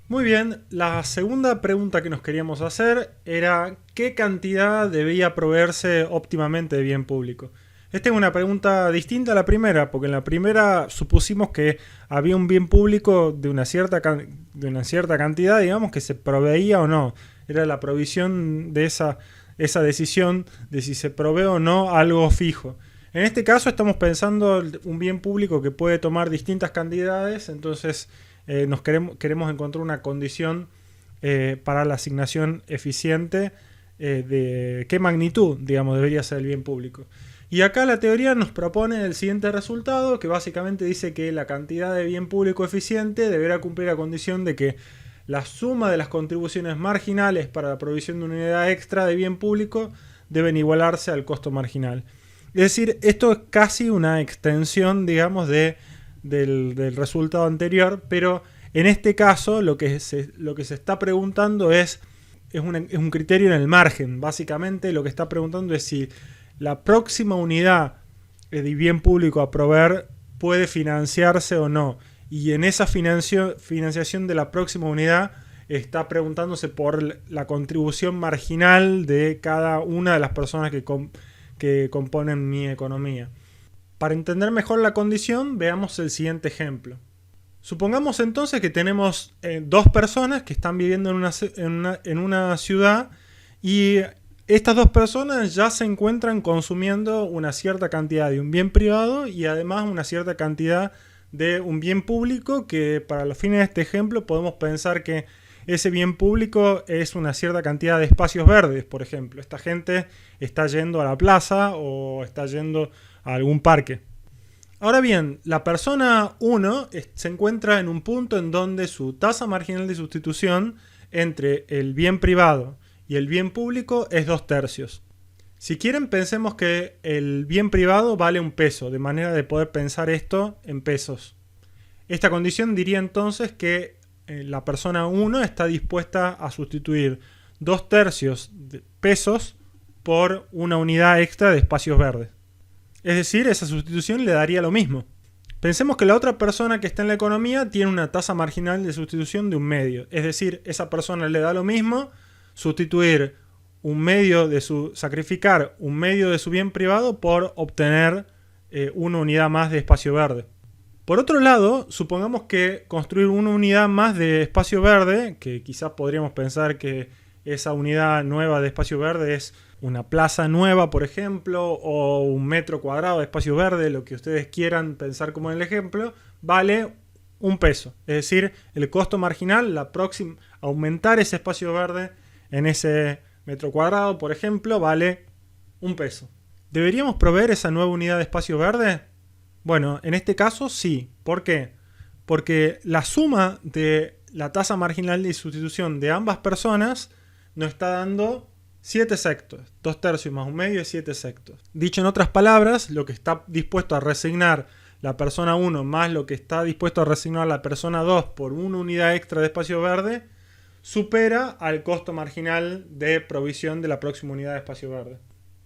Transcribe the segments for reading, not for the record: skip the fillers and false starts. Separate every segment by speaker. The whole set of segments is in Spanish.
Speaker 1: Muy bien, la segunda pregunta que nos queríamos hacer era ¿qué cantidad debía proveerse óptimamente de bien público? Esta es una pregunta distinta a la primera, porque en la primera supusimos que había un bien público de una cierta cantidad, digamos, que se proveía o no. Era la provisión de esa decisión de si se provee o no algo fijo. En este caso estamos pensando un bien público que puede tomar distintas cantidades, entonces queremos encontrar una condición para la asignación eficiente de qué magnitud, digamos, debería ser el bien público. Y acá la teoría nos propone el siguiente resultado, que básicamente dice que la cantidad de bien público eficiente deberá cumplir la condición de que la suma de las contribuciones marginales para la provisión de una unidad extra de bien público deben igualarse al costo marginal. Es decir, esto es casi una extensión, digamos, del resultado anterior, pero en este caso lo que se está preguntando es un criterio en el margen. Básicamente lo que está preguntando es si la próxima unidad de bien público a proveer puede financiarse o no. Y en esa financiación de la próxima unidad está preguntándose por la contribución marginal de cada una de las personas que componen mi economía. Para entender mejor la condición, veamos el siguiente ejemplo. Supongamos entonces que tenemos dos personas que están viviendo en una ciudad y estas dos personas ya se encuentran consumiendo una cierta cantidad de un bien privado y además una cierta cantidad de un bien público que para los fines de este ejemplo podemos pensar que ese bien público es una cierta cantidad de espacios verdes, por ejemplo. Esta gente está yendo a la plaza o está yendo a algún parque. Ahora bien, la persona 1 se encuentra en un punto en donde su tasa marginal de sustitución entre el bien privado y el bien público es 2/3. Si quieren, pensemos que el bien privado vale 1 peso, de manera de poder pensar esto en pesos. Esta condición diría entonces que la persona 1 está dispuesta a sustituir 2/3 de pesos por una unidad extra de espacios verdes. Es decir, esa sustitución le daría lo mismo. Pensemos que la otra persona que está en la economía tiene una tasa marginal de sustitución de 1 medio. Es decir, esa persona le da lo mismo sustituir sacrificar 1 medio de su bien privado por obtener una unidad más de espacio verde. Por otro lado, supongamos que construir una unidad más de espacio verde, que quizás podríamos pensar que esa unidad nueva de espacio verde es una plaza nueva, por ejemplo, o 1 metro cuadrado de espacio verde, lo que ustedes quieran pensar como en el ejemplo, vale 1 peso. Es decir, el costo marginal, aumentar ese espacio verde en ese metro cuadrado, por ejemplo, vale 1 peso. ¿Deberíamos proveer esa nueva unidad de espacio verde? Bueno, en este caso sí. ¿Por qué? Porque la suma de la tasa marginal de sustitución de ambas personas nos está dando 7 sextos. 2/3 más 1 medio es 7 sextos. Dicho en otras palabras, lo que está dispuesto a resignar la persona 1 más lo que está dispuesto a resignar la persona 2 por una unidad extra de espacio verde supera al costo marginal de provisión de la próxima unidad de espacio verde.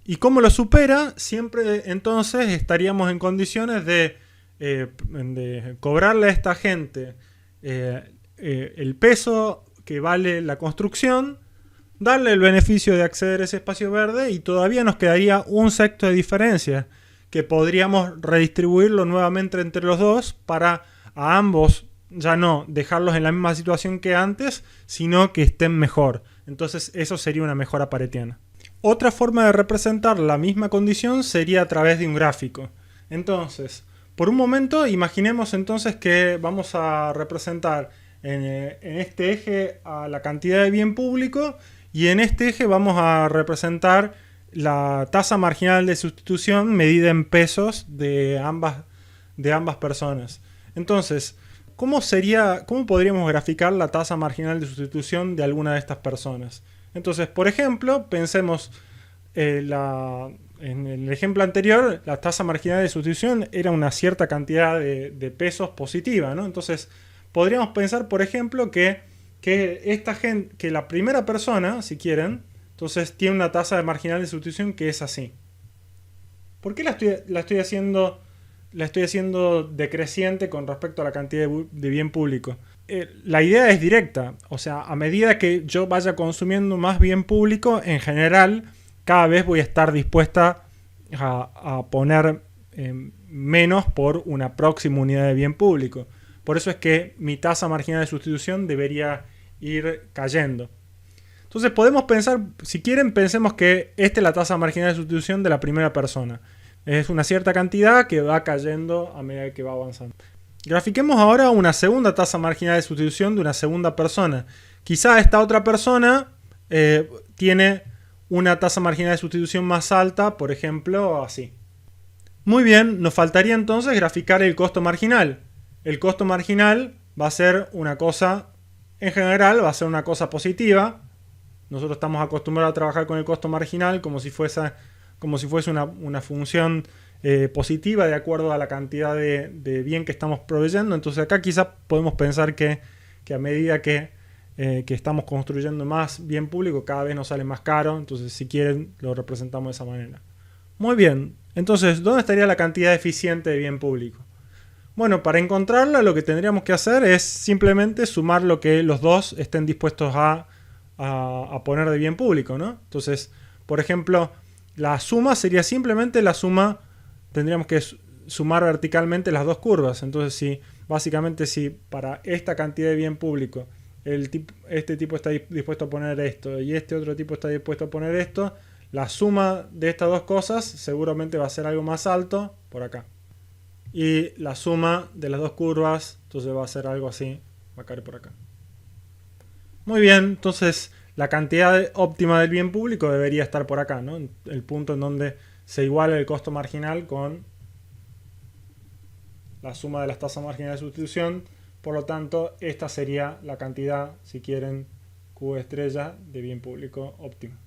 Speaker 1: Y como lo supera, siempre entonces estaríamos en condiciones de cobrarle a esta gente el peso que vale la construcción, darle el beneficio de acceder a ese espacio verde y todavía nos quedaría 1/6 de diferencia que podríamos redistribuirlo nuevamente entre los dos para a ambos ya no dejarlos en la misma situación que antes, sino que estén mejor. Entonces eso sería una mejora paretiana. Otra forma de representar la misma condición sería a través de un gráfico. Entonces, por un momento, imaginemos entonces que vamos a representar en este eje a la cantidad de bien público y en este eje vamos a representar la tasa marginal de sustitución medida en pesos de ambas personas. Entonces, ¿cómo podríamos graficar la tasa marginal de sustitución de alguna de estas personas? Entonces, por ejemplo, pensemos en el ejemplo anterior, la tasa marginal de sustitución era una cierta cantidad de pesos positiva, ¿no? Entonces, podríamos pensar, por ejemplo, que la primera persona, si quieren, entonces tiene una tasa de marginal de sustitución que es así. ¿Por qué la estoy haciendo decreciente con respecto a la cantidad de bien público? la idea es directa. O sea, a medida que yo vaya consumiendo más bien público, en general, cada vez voy a estar dispuesta a poner menos por una próxima unidad de bien público. Por eso es que mi tasa marginal de sustitución debería ir cayendo. Entonces podemos pensar, si quieren, pensemos que esta es la tasa marginal de sustitución de la primera persona. Es una cierta cantidad que va cayendo a medida que va avanzando. Grafiquemos ahora una segunda tasa marginal de sustitución de una segunda persona. Quizá esta otra persona tiene una tasa marginal de sustitución más alta, por ejemplo, así. Muy bien, nos faltaría entonces graficar el costo marginal. El costo marginal va a ser una cosa, en general, va a ser una cosa positiva. Nosotros estamos acostumbrados a trabajar con el costo marginal como si fuese una función positiva de acuerdo a la cantidad de bien que estamos proveyendo. Entonces acá quizás podemos pensar que a medida que estamos construyendo más bien público, cada vez nos sale más caro. Entonces, si quieren, lo representamos de esa manera. Muy bien. Entonces, ¿dónde estaría la cantidad eficiente de bien público? Bueno, para encontrarla lo que tendríamos que hacer es simplemente sumar lo que los dos estén dispuestos a poner de bien público, ¿no? Entonces, por ejemplo, la suma sería simplemente la suma, tendríamos que sumar verticalmente las dos curvas. Entonces, básicamente si para esta cantidad de bien público este tipo está dispuesto a poner esto y este otro tipo está dispuesto a poner esto, la suma de estas dos cosas seguramente va a ser algo más alto por acá. Y la suma de las dos curvas, entonces va a ser algo así, va a caer por acá. Muy bien, entonces la cantidad óptima del bien público debería estar por acá, ¿no? El punto en donde se iguala el costo marginal con la suma de las tasas marginales de sustitución. Por lo tanto, esta sería la cantidad, si quieren, Q estrella de bien público óptima.